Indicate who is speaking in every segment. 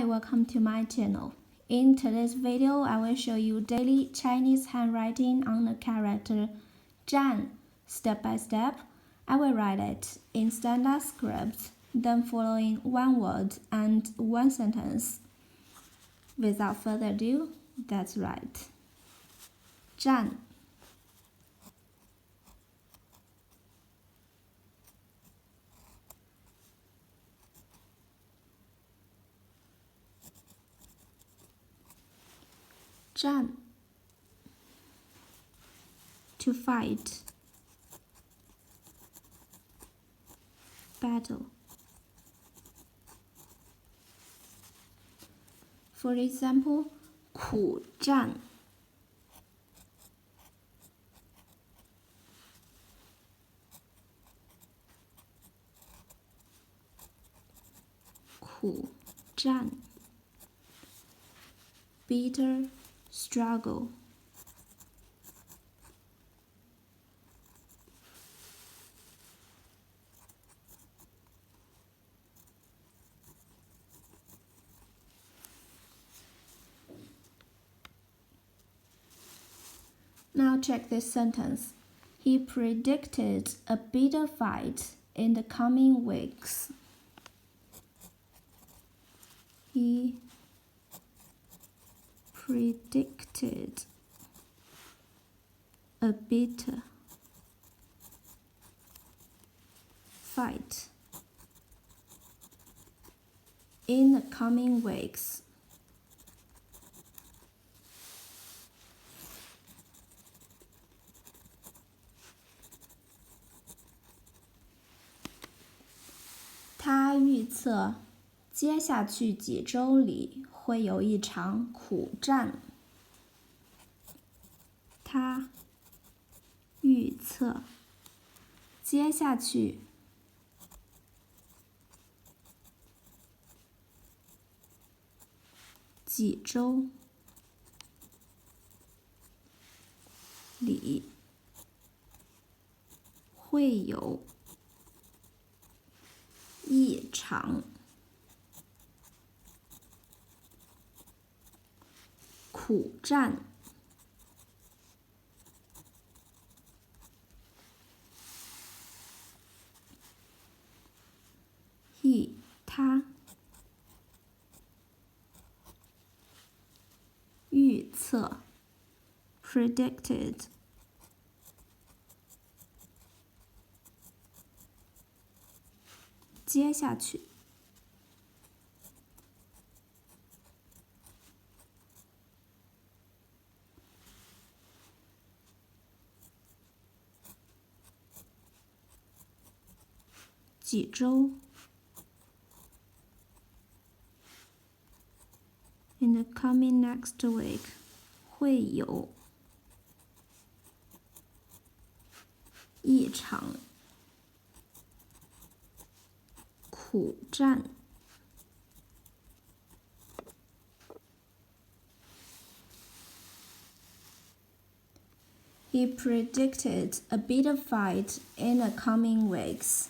Speaker 1: Hi, welcome to my channel. In today's video, I will show you daily Chinese handwriting on the character zhàn. Step by step, I will write it in standard script, then following one word and one sentence. Without further ado, let's write. zhàn. zhàn. To fight. Battle. For example, 苦战. Bitter struggle. Now check this sentence. He predicted a bitter fight in the coming weeks. He predicted a bitter fight in the coming weeks.他预测接下去几周里会有一场苦战。他预测接下去几周里会有一场苦战。他预测 predicted 接下去几周 in the coming next week 会有一场苦战。He predicted a bitter fight in the coming weeks.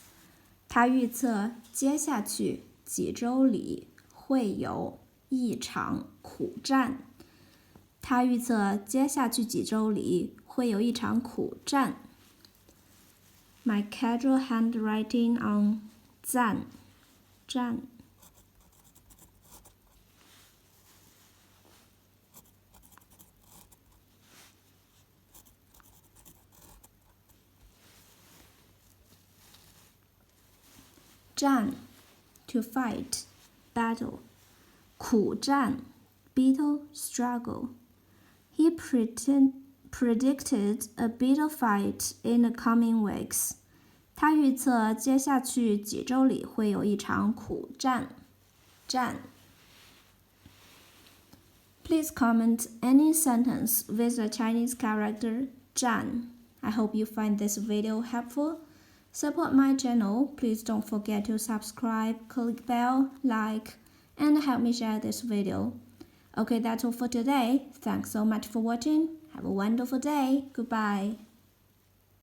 Speaker 1: 他预测接下去几周里会有一场苦战。他预测接下去几周里会有一场苦战。My casual handwriting on zhàn. zhàn. To fight, battle. 苦战 bitter struggle. He predicted a bitter fight in the coming weeks. 他预测接下去几周里会有一场苦战。Please comment any sentence with the Chinese character zhàn. I hope you find this video helpful. Support my channel. Please don't forget to subscribe, click bell, like, and help me share this video. Okay, that's all for today. Thanks so much for watching. Have a wonderful day. Goodbye.